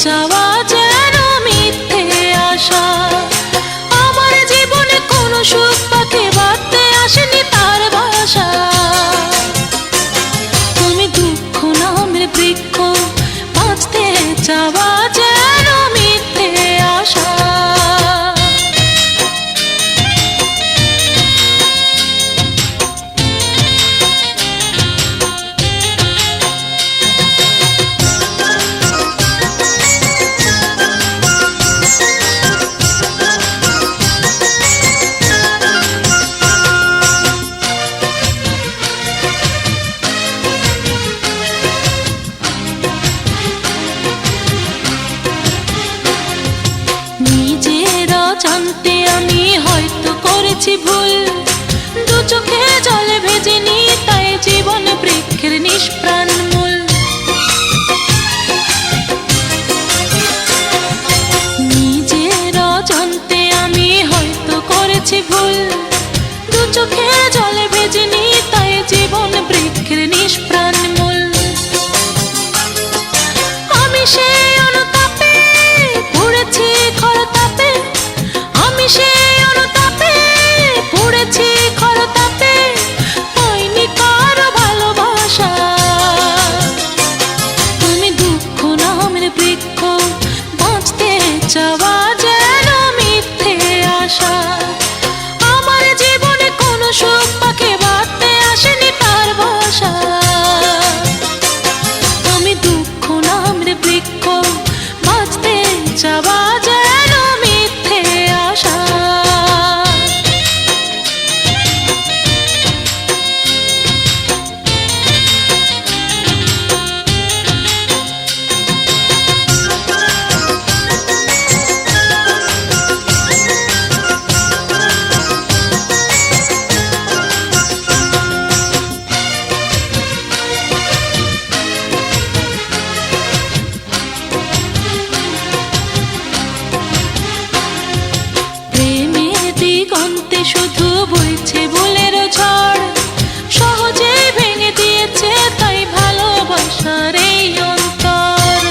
চাওয়া যেন মিথ্যে আশা। আমার জীবনে কোনো সুখ পাখি বাঁধতে আসেনি তার বাসা। তুমি দুঃখ নামের বৃক্ষ, বাঁচতে চাওয়া যেন মিথ্যে আশা। জানতে আমি হয়তো করেছি ভুল, দু চোখে জলে ভেজেনি তাই জীবন বৃক্ষের নিষ্প্রাণ মূল। নিজেরা জানতে আমি হয়তো করেছি ভুল, দু চোখে জলে ভেজেনি তাই জীবন বৃক্ষের নিষ্প্রাণ মূল। আমি সেই অনুতাপে পড়েছি খরতাপে, আমি সেই অনুতাপে পড়েছি খরতাপে, পাইনি কারো ভালোবাসা। তুমি দুঃখ নামের বৃক্ষ, বাঁচতে চাওয়া যেন মিথ্যে আশা। আমার জীবনে কোনো সুখ পাখি বাঁধতে আসেনি তার বাসা। তুমি দুঃখ নামের বৃক্ষ, বাঁচতে চাওয়া যেন মিথ্যে আশা। শুধু বইছে ভুলের ঝড়, সহজেই ভেঙে দিয়েছে তাই ভালোবাসার এই অন্তর।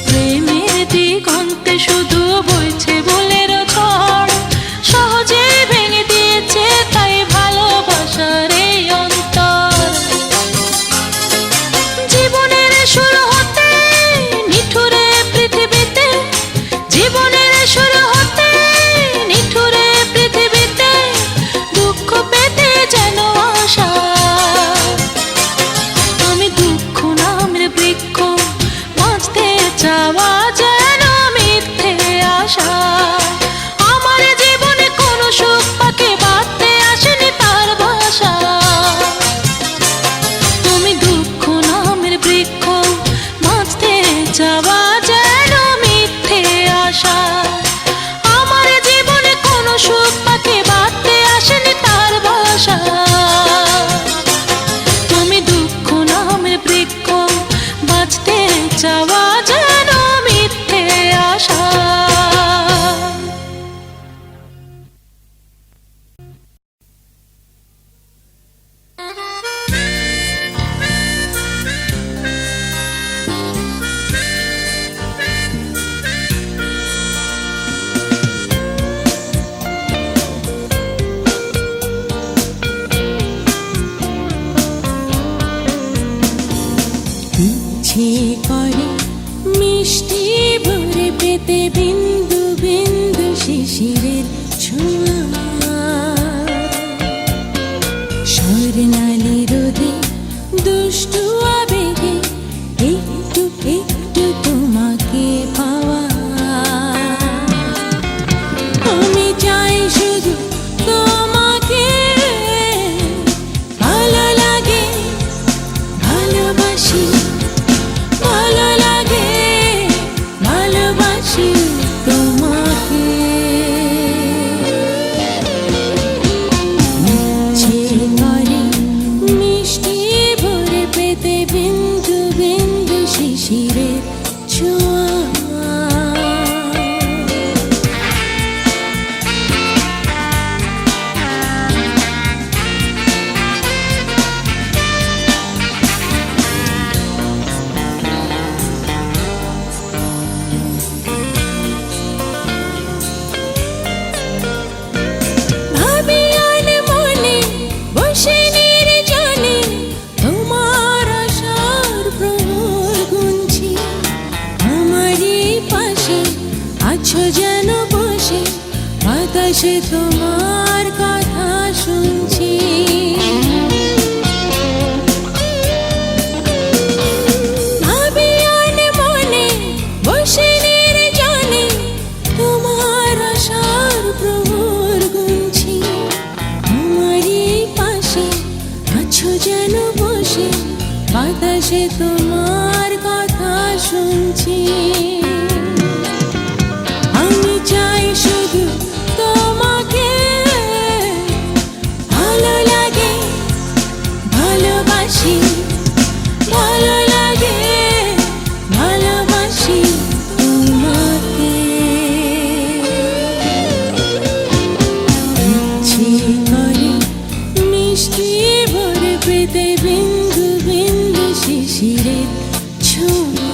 প্রেমের দিগন্তে শুধু বইছে ভুলের ঝড়, সহজেই ভেঙে দিয়েছে তাই ভালোবাসার এই অন্তর। জীবনের শুরু হতে নিঠুরে পৃথিবীতে, জীবনের শুরু হতে নিঠুরে পৃথিবীতে, দুঃখ পেতে যেন আশা। আমি দুঃখ নামের বৃক্ষ, বাঁচতে চাওয়া যেন মিথ্যে আশা। আমার জীবনে কোনো সুখ পাখি বাঁধতে আসেনি তার বাসা। তুমি দুঃখ নামের বৃক্ষ, বাঁচতে চাওয়া যেন মিথ্যে আশা। আমার জীবনে কোনো সুখ পাখি বাঁধতে আসেনি তার বাসা। তুমি দুঃখ নামের বৃক্ষ, বাঁচতে চাওয়া যেন মিথ্যে আশা। ইচ্ছে করে মিষ্টি ভরে পেতে বিন্দু বিন্দু শিশিরের ছোঁয়া, স্বর্ণালী রোদে দুষ্টু আবেগে একটু একটু তোমাকে পাওয়া। আমি চাই শুধু তোমাকে, ভালো লাগে ভালোবাসি, ভালো লাগে ভালোবাসি তোমাকে। ইচ্ছে করে মিষ্টি ভরে পেতে বিন্দু বিন্দু শিশিরের ছোঁয়া। বাতাসে তোমার কথা শুনছি। ভাবি আর মনে বসে নির্জনে তোমার আশার প্রহর গুনছি। তোমারই পাশে আছো যেন বসে, বাতাসে তোমার কথা শুনছি। আমি চাই শুধু তোমাকে, ভালো লাগে ভালোবাসি, ভালো লাগে ভালোবাসি তোমাকে। ইচ্ছে করে মিষ্টি ভরে পেতে বিন্দু বিন্দু শিশিরের ছোঁয়া।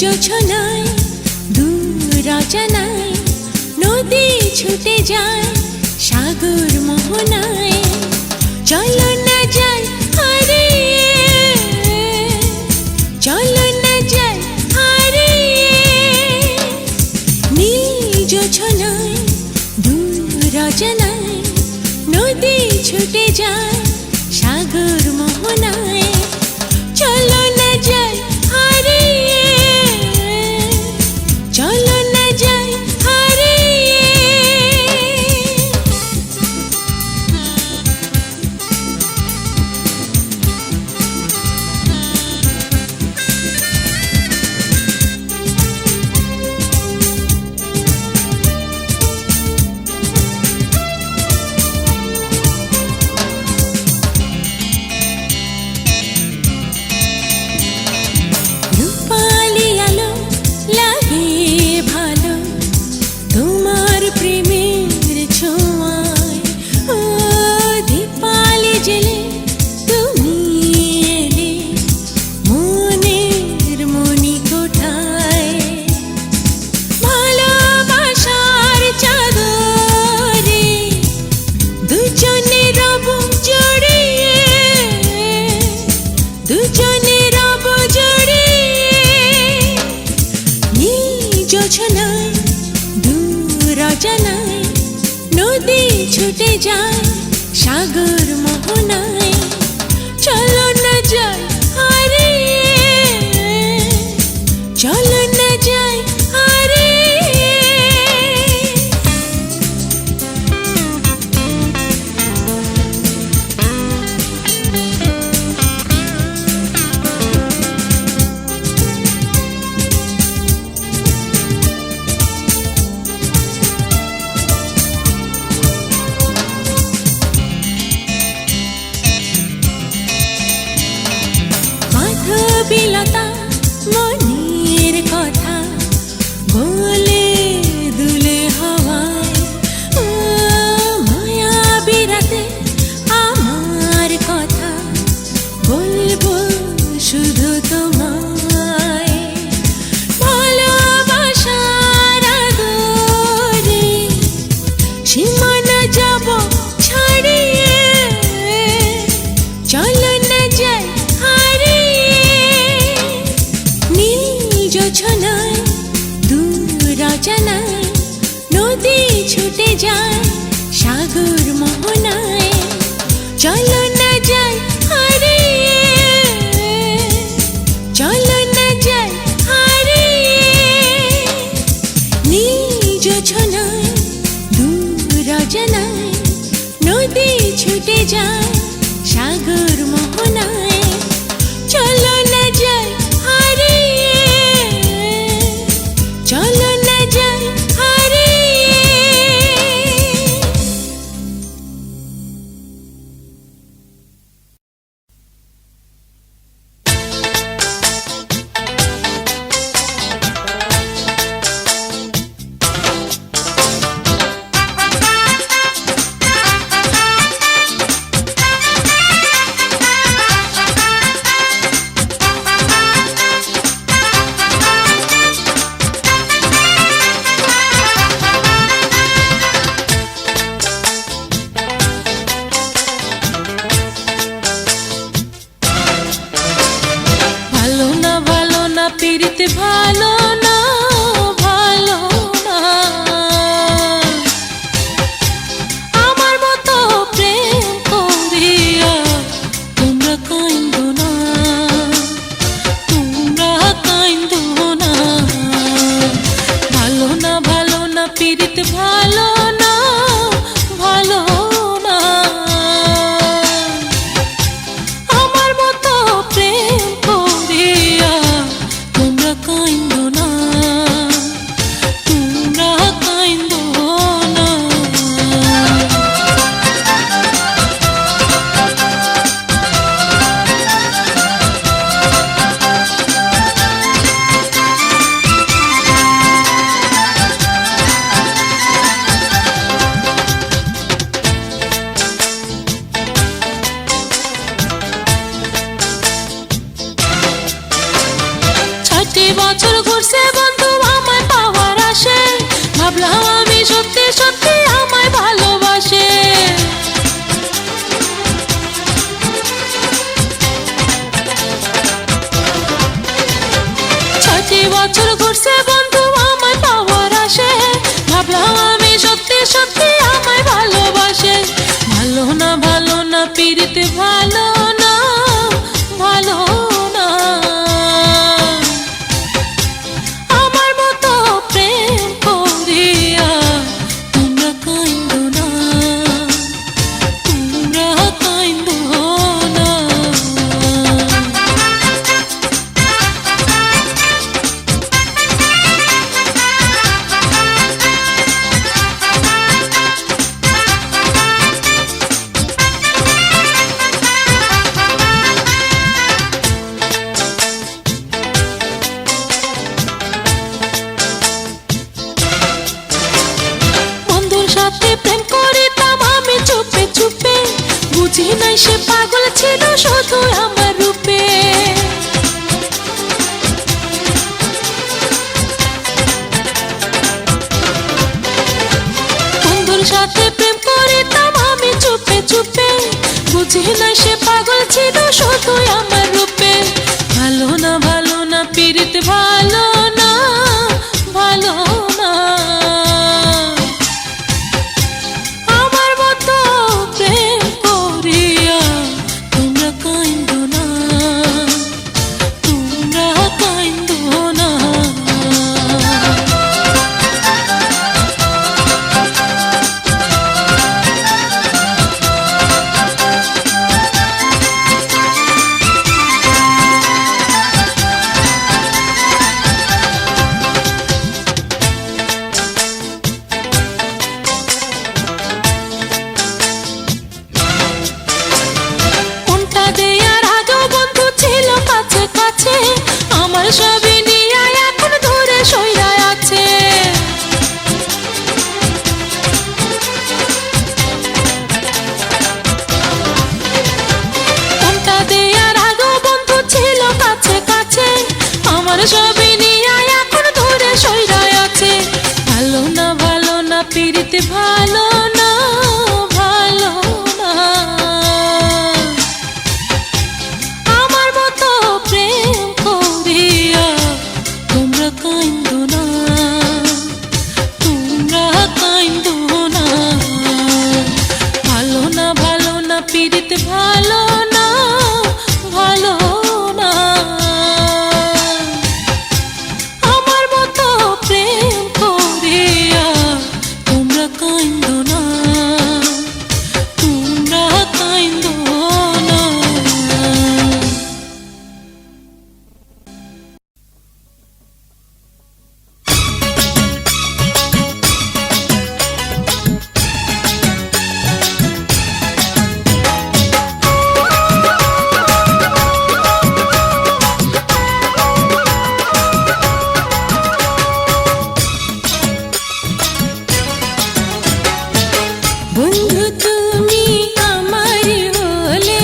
জোছনায় দূর অজানায় নদী ছুটে যায় সাগর মোহনায় চলো না যাই হারিয়ে চলো না যাই হারিয়ে নীল জোছনায় দূর অজানায় নদী ছুটে যায় সাগর মোহনায় চলো না যাই হারিয়ে চলো না যাই হারিয়ে রূপালি আলো লাগে ভালো তোমার প্রেমের ছোঁয়ায় ও দীপালি জেলে তুমি এলে মনের মনি কোঠায় ভালোবাসার চাদরে দুজনে রব জড়িয়ে দুজনে রব জড়িয়ে নীল জোছনায় দূর অজানায় নদী ছুটে যায় সাগর মোহনায় চলো না যাই হারিয়ে চলো না যাই হারিয়ে মাধবীলতা মনের কথা বলে দুলে হাওয়ায় ও মায়াবী রাতে আমার কথা বলবো শুধু তোমায় ভালোবাসার আদরে সীমানা যাব ছাড়িয়ে চলো না যাই হারিয়ে নীল জোছনায় দূর অজানায় নদী ছুটে যায় সাগর মোহনায় চলো না যাই হারিয়ে চলো না যাই হারিয়ে নীল জোছনায় দূর অজানায় নদী ছুটে যায় সাগর মোহনায় চলো না যাই হারিয়ে চলো না যাই হারিয়ে পীড়িতে ভালো না ভালো না আমার মতো প্রেম করিয়া তোমরা কাইন্দো না তোমরা কাইন্দো না ভালো না পীড়িতে ভালো না ভালো না আমার মতো প্রেম করিয়া কাইন্দো না তোমরা কাইন্দো না বছর সত্যি সত্যি আমায় ভালোবাসে। ছয়টি বছর ঘুরছে বন্ধু আমায় পাওয়ার আসে, ভাবলাম আমি সত্যি সত্যি আমায় ভালোবাসে। ভালো না ভালো না পিরিতে ভালো না, ভালো না। আমার মতো প্রেম করিয়া তোমরা কাইন্দো না, তোমরা কাইন্দো না। বন্ধুর সাথে প্রেম করিতাম আমি চুপে চুপে, বুঝি নাই সে পাগল ছিল শুধু আমার রূপে। বন্ধুর সাথে প্রেম করিতাম আমি চুপে চুপে, বুঝি নাই সে পাগল ছিল শুধু আমার রূপে। ভালো না ভালো না পিরিত ভালো না, ভালো না। আমার মতো প্রেম করিয়া তোমরা কাইন্দো না, তোমরা কাইন্দো না। কোনটা দেয়ার আগেও বন্ধু ছিল কাছে কাছে, আমার সবই নিয়ে এখন ধরে সইরা আছে। কোনটা দেয়ার আগেও বন্ধু ছিল কাছে কাছে, আমার সবই নিয়ে এখন ধরে সইরা আছে। ভালো না ভালো না পিরিতে ভালো না, ভালো না। আমার মতো প্রেম করিয়া তোমরা কাইন্দো না, তোমরা কাইন্দো না। ভালো না ভালো না পিরিতে ভালো না, ভালো না। আমার মতো প্রেম করিয়া তোমরা কাইন্দো না, তোমরা কাইন্দো না। বন্ধু তুমি আমার হলে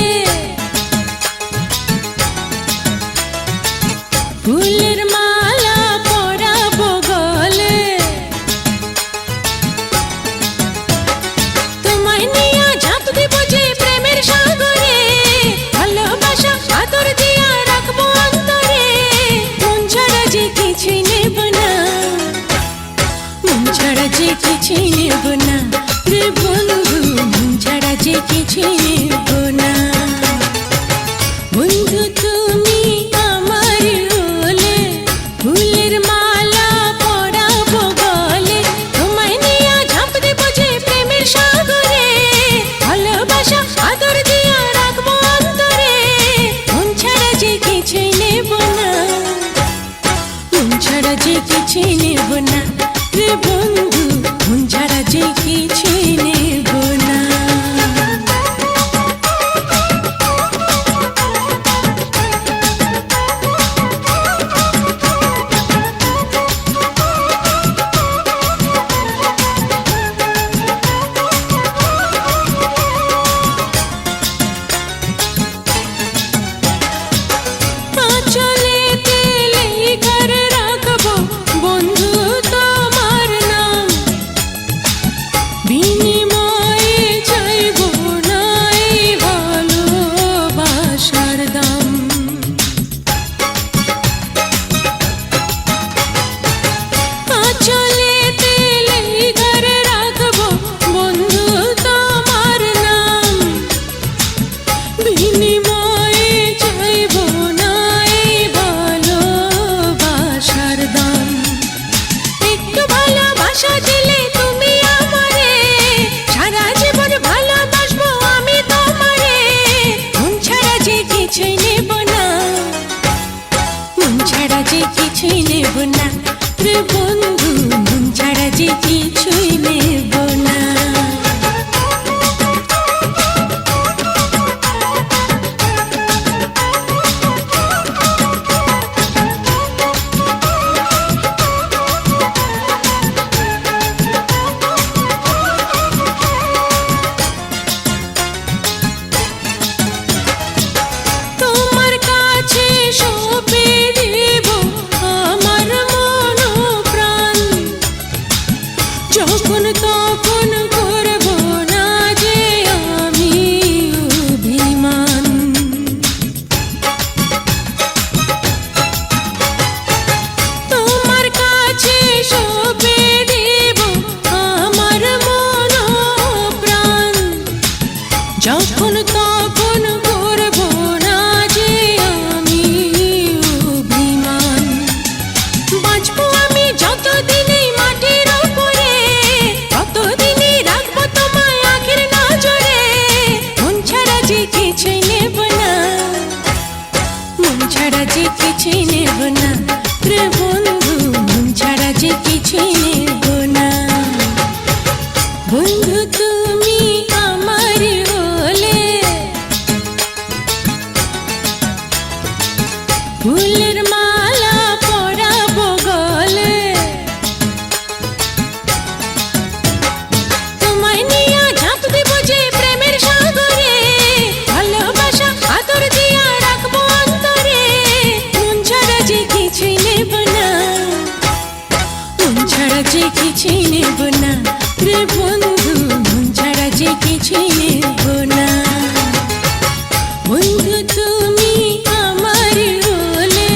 ফুলের মালা পরাবো গলে, তোমায় নিয়ে ঝাঁপ দিব যে প্রেমের সাগরে, ভালোবাসা আদর দিয়া রাখবো অন্তরে। মন ছাড়া যে কিছুই নেব না, মন ছাড়া যে কিছুই নেব না রে বন্ধু, মন ছাড়া যে কিছুই নেব না। বন্ধু তুমি আমার হলে ফুলের মালা পরাবো গলে, তোমায় নিয়ে ঝাঁপ দিব যে প্রেমের সাগরে, ভালোবাসা আদর দিয়া রাখবো অন্তরে। মন ছাড়া যে কিছুই নেব না, মন ছাড়া যে কিছুই নেব না রে বন্ধু, মন ছাড়া যে কিছুই নেব না। ছাড়া যে কিছুই নেব না রে বন্ধু, মন ছাড়া যে কিছুই নেব না। বন্ধু তুমি আমার হলে ফুলের মালা পরাবো গলে, তোমায় নিয়ে ঝাঁপ দেব যে প্রেমের সাগরে, ভালোবাসা আদর দিয়া রাখবো অন্তরে। মন ছাড়া যে কিছুই নেব না, মন ছাড়া যে কিছুই নেব না রে বন্ধু, মন ছাড়া যে কিছুই নেব না। বন্ধু তুমি আমার হলে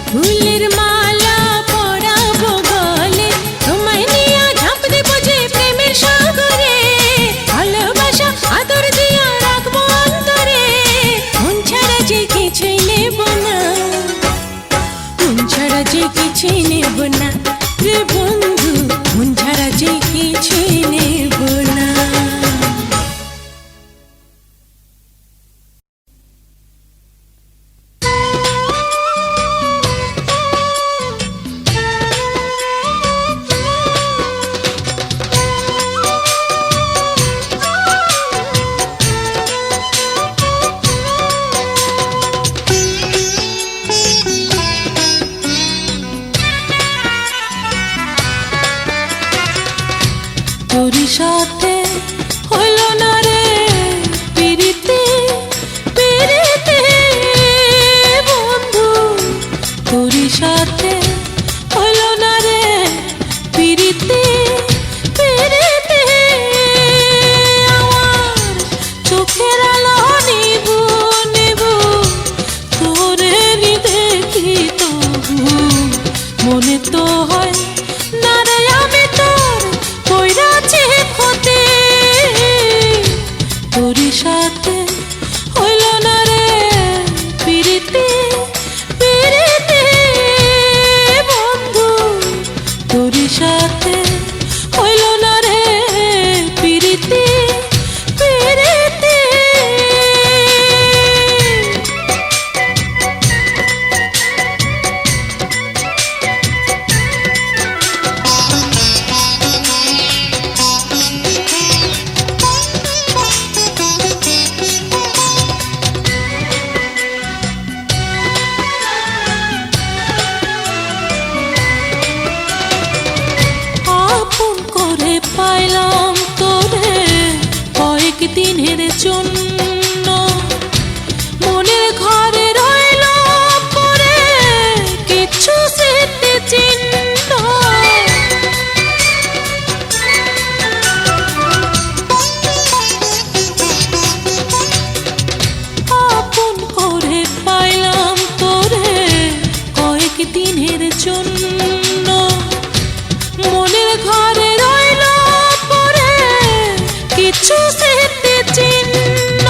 ফুলের মালা পরাবো গলে, তোমায় নিয়ে ঝাঁপ দেব যে প্রেমের সাগরে, ভালোবাসা আদর দিয়া রাখবো অন্তরে। মন ছাড়া যে কিছুই নেব না, মন ছাড়া যে কিছুই নেব না রে বন্ধু, মন ছাড়া যে কিছুই নেব না। তোর সাথে হলো না রে পিরিতি পিরিতি বন্ধু, তোর সাথে হলো না রে পিরিতি পিরিতি। আমার চোখের আলো নিবু নিবু তোরে নি দেখি, তবু মনে তো হয় না রে আমি তোর কইরাছি ক্ষতি। তোর সাথে হইল না রে পিরিতি পিরিতি বন্ধু, তোর সাথে হইল না রে পিরিতি পিরিতি। আপন করে পাইলাম তোরে কয়েকদিনের জন্য, মনের ঘরে রইল পরে কিছু স্মৃতি চিহ্ন। আপন করে পাইলাম তোরে কয়েকদিনের জন্য, মনের ঘরে রইল পরে কিছু স্মৃতি চিহ্ন।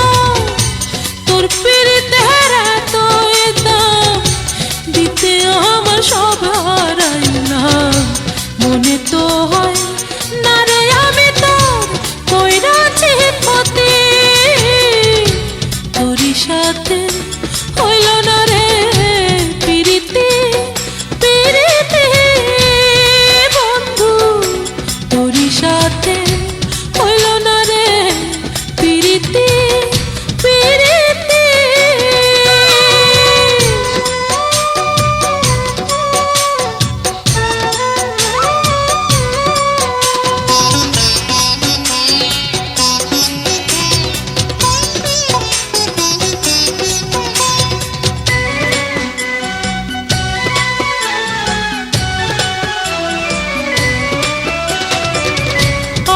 তোর পিরিতের এত দাম দিতে আমার সব হারাইলাম, মনে তো হয় না রে আমি তোর কইরাছি ক্ষতি। তোর সাথে হইল না রে পিরিতি পিরিতি বন্ধু, তোর সাথে হইল না রে পিরিতি পিরিতি।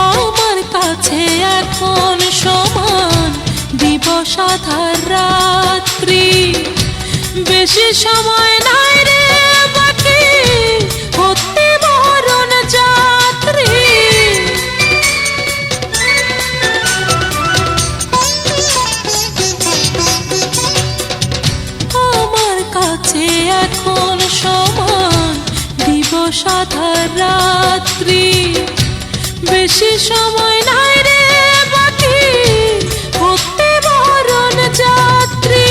আমার কাছে এখন সমান দিবস আধার রাত্রি, বেশি সময় নাই রে বাকি হতে মরণ যাত্রী। আমার কাছে এখন সমান দিবস আধার রাত্রি, বেশি সময় নাই রে বাকি হতে মরণ যাত্রী।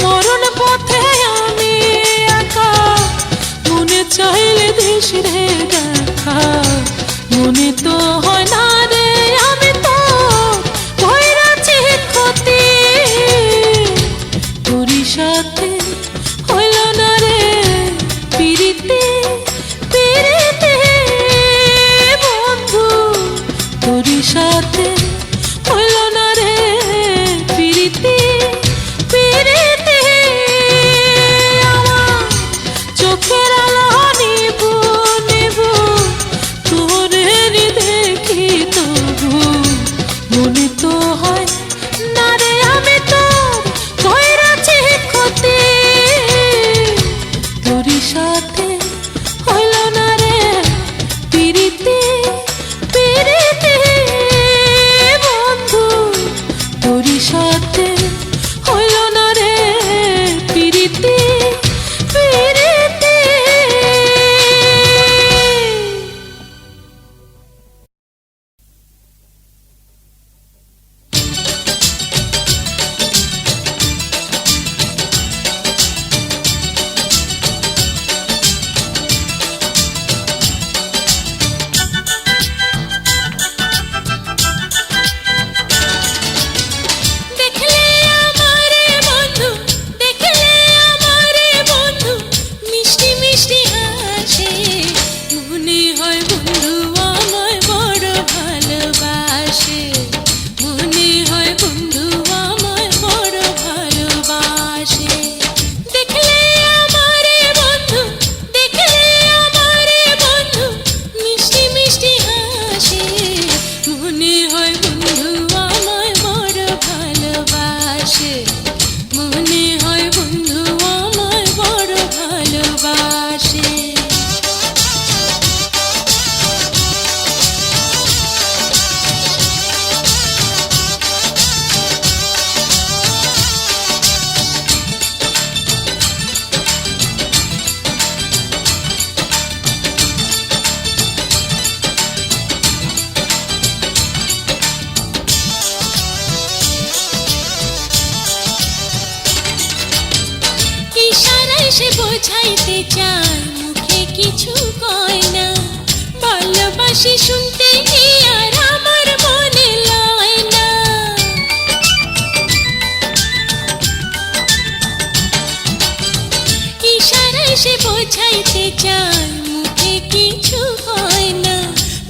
মরণ পথে দিস রে দেখা, মনে তো হয় না রে আমি তো কইরাছি ক্ষতি, তোরই সাথে হইল না রে পিরিতি পিরিতি বন্ধু, তোরই সাথে হইল না রে পিরিতি পিরিতি। আমার চোখের আলো নিবু নিবু তোরে দেখি তবু, মনে তো হয় না রে আমি তো কইরাছি ক্ষতি, তোরই সাথে হইল না রে পিরিতি পিরিতি বন্ধু, তোরই সাথে হইল না রে পিরিতি পিরিতি। দেখলে আমারে বন্ধু, দেখলে আমারে বন্ধু, মিষ্টি মিষ্টি হাসে, মনে হয় বন্ধু আমায় বড় ভালোবাসে, মনে হয় বন্ধু আমায় বড় ভালোবাসে। দেখলে আমারে বন্ধু, দেখলে আমারে বন্ধু, মিষ্টি মিষ্টি হাসে, মনে হয় বন্ধু আমায় বড় ভালোবাসে, মনে হয় বন্ধু আমায় বড় ভালোবাসে। ইশারায় সে বোঝাইতে চায়, মুখে কিছু কয় না, ভালোবাসি শুনতে কি আর আমার মনে লয় না। ইশারায় সে বোঝাইতে চায়, মুখে কিছু কয় না,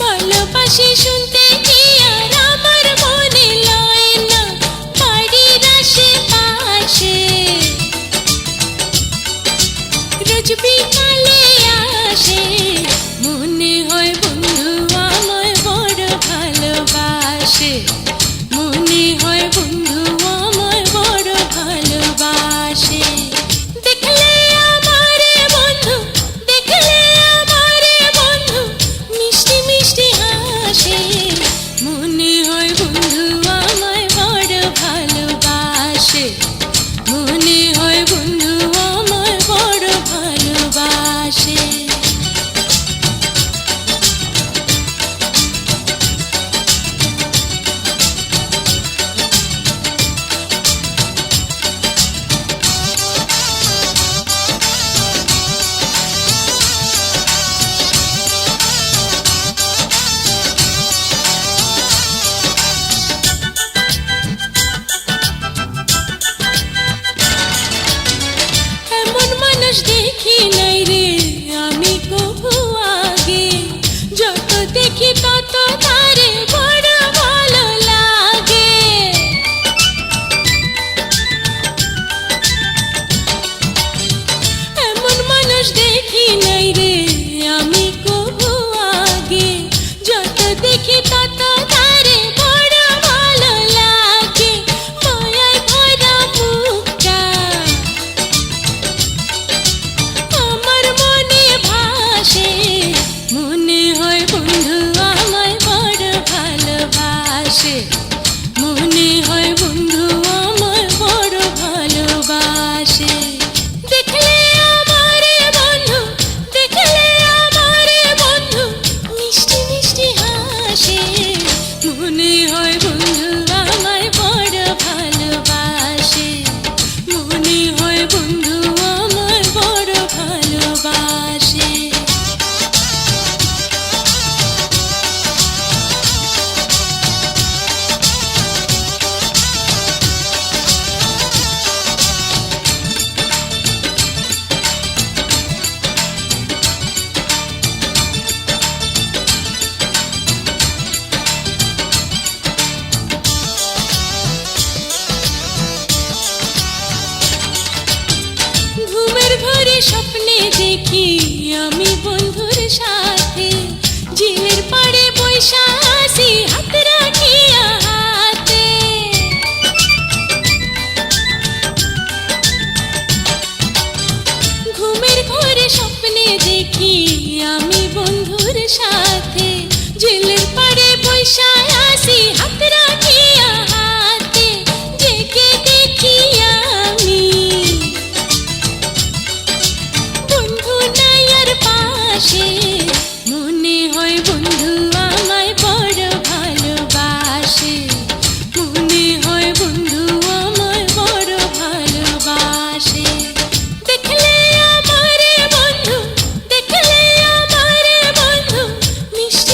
ভালোবাসি শুনতে কি আর আমার মনে লয় না। বাড়ির আশেপাশে রোজ বিকালে আসে, মনে হয় বন্ধু আমায় বড় ভালোবাসে, মনে হয় বন্ধু আমায় বড় ভালোবাসে। দেখলে আমারে বন্ধু, দেখলে আমারে বন্ধু, মিষ্টি মিষ্টি হাসে, মনে হয় বন্ধু আমায় বড় ভালোবাসে, মনে হয় বন্ধু আমায় বড় ভালোবাসে। এমন মানুষ দেখি নাই রে আমি কবু আগে, যত দেখি তত তারে বড় ভালো লাগে। এমন মানুষ দেখি নাই রে আমি কবু আগে, যত দেখি তত তারে বড় ভালো লাগে। মায়ায় ভরা মুখটা আমার স্বপ্নে দেখি আমি বন্ধুর সাথে ঝিলের পাড়ে বৈশা আসি হাত রাখিয়া হাতে। ঘুমের ঘরে স্বপ্নে দেখি আমি বন্ধুর সাথে ঝিলের পাড়ে বৈশা আসি হাত রাখিয়া হাতে। জেগে দেখি আমি বন্ধু নাই আর পাশে, মনে হয় বন্ধু আমায় বড় ভালোবাসে, মনে হয় বন্ধু আমায় বড় ভালোবাসে। দেখলে আমারে বন্ধু, দেখলে আমারে বন্ধু, মিষ্টি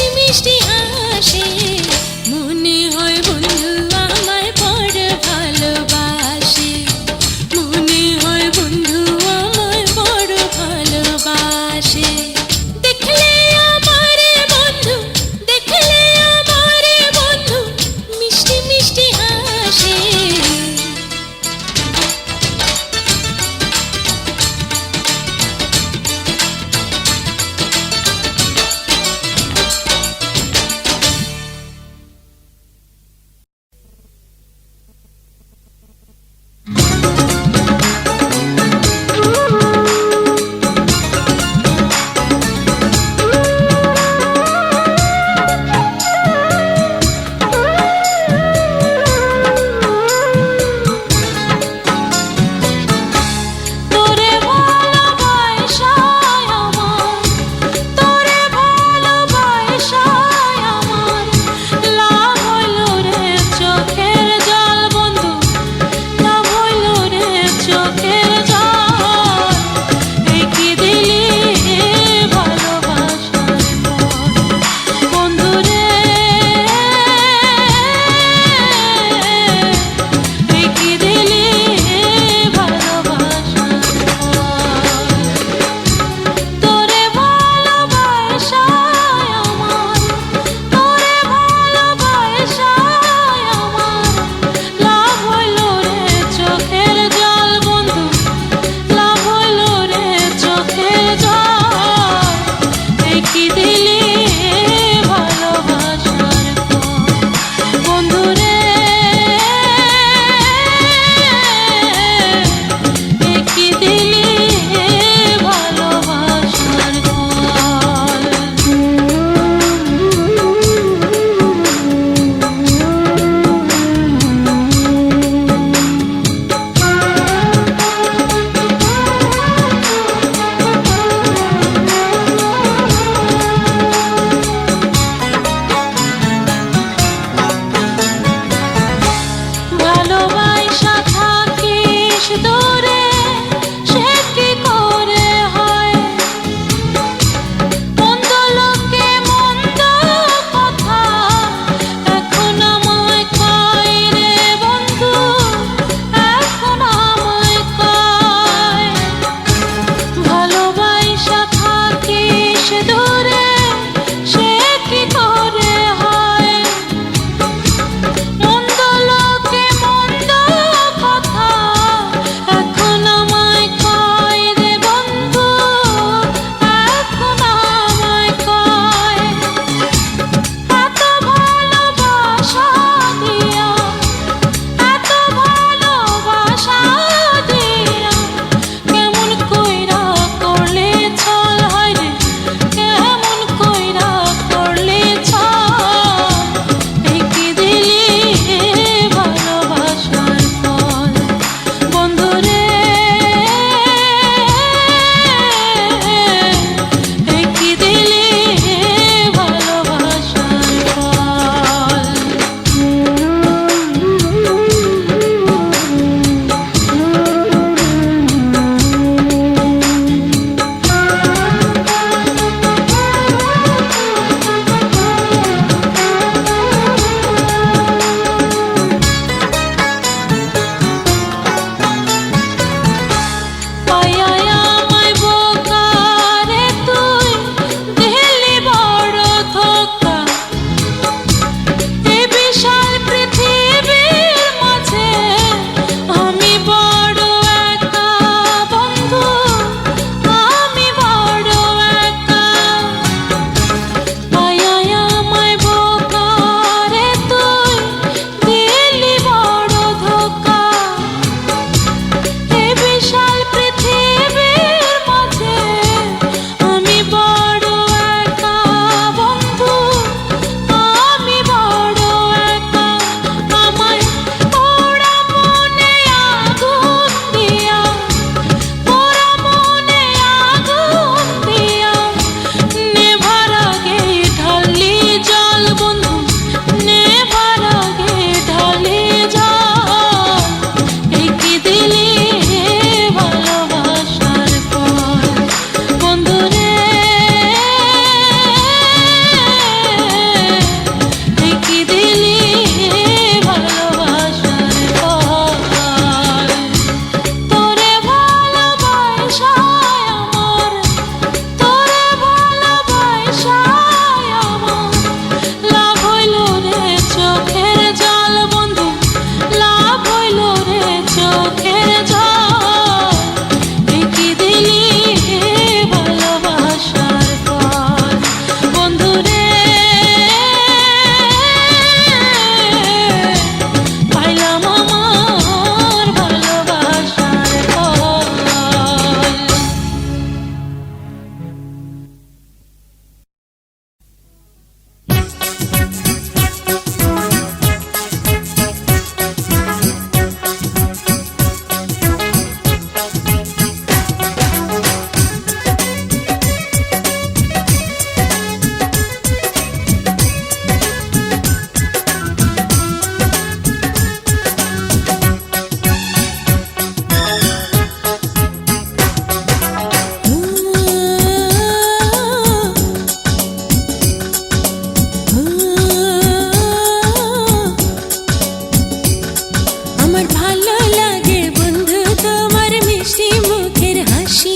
ভাসি।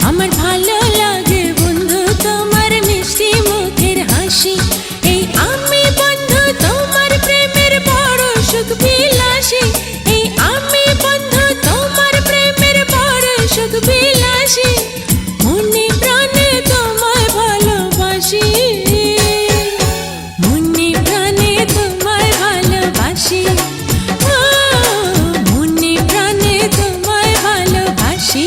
আমার ভালো লাগে বন্ধু তোমার মিষ্টি মুখের হাসি। এই আমি বন্ধু তোমার প্রেমের বড় সুখ বিলাসী। এই আমি বন্ধু তোমার প্রেমের বড় সুখ বিলাসী। মনে প্রাণে তোমায় ভালোবাসি, মনে প্রাণে তোমায় ভালোবাসি। ও মনে প্রাণে তোমায় ভালোবাসি।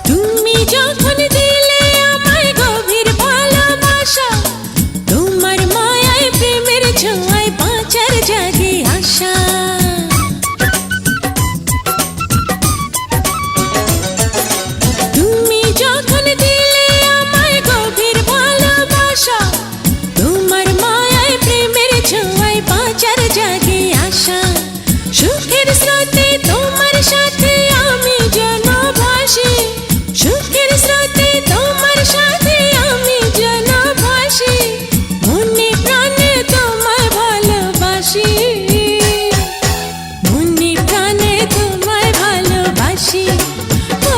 তুমি যখন দিলে আমায় গভীর ভালোবাসা, তোমার মায়ায় প্রেমের ছোঁয়ায় বাঁচার জাগে আশা। তুমি যখন দিলে আমায় গভীর ভালোবাসা, তোমার মায়ায় প্রেমের ছোঁয়ায় বাঁচার জাগে আশা। সুখের স্রোতে তোমার সাথে আমি যেন ভাসি, সুখের স্রোতে তোমার সাথে আমি যেন ভাসি। মনে প্রাণে তোমায় ভালোবাসি, মনে প্রাণে তোমায় ভালোবাসি। ও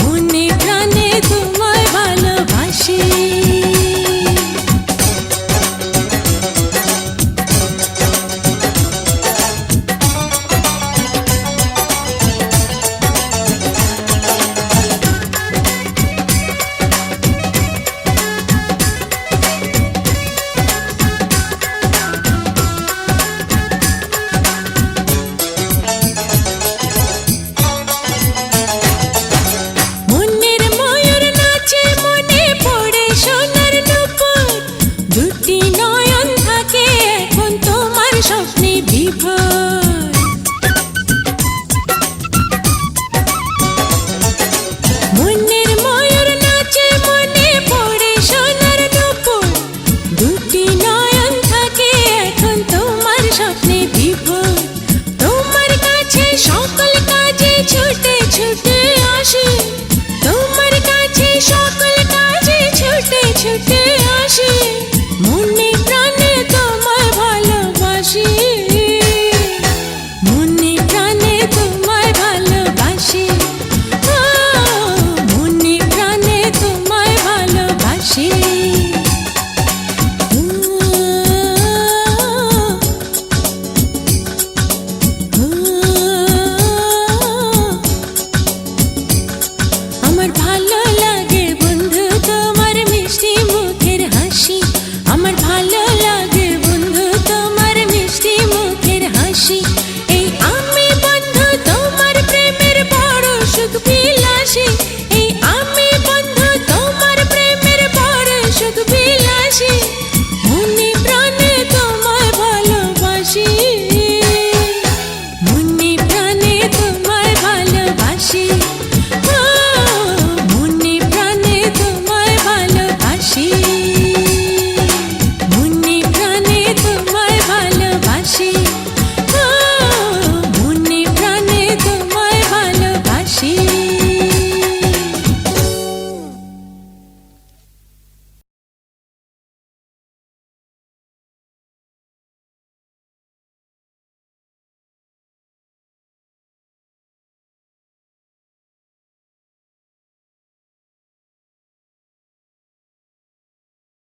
মনে প্রাণে তোমায় ভালোবাসি। মনের ময়ূর নাচে মনে পড়ে সোনার নূপুর, দুটি নয়ন থাকে এখন তোমার স্বপ্নে বিভোর। মনের ময়ূর নাচে মনে পড়ে সোনার নূপুর, দুটি নয়ন থাকে এখন তোমার স্বপ্নে বিভোর। তোমার কাছে সকল কাজে ছুটে ছুটে আসি, তোমার কাছে সকল কাজে ছুটে ছুটে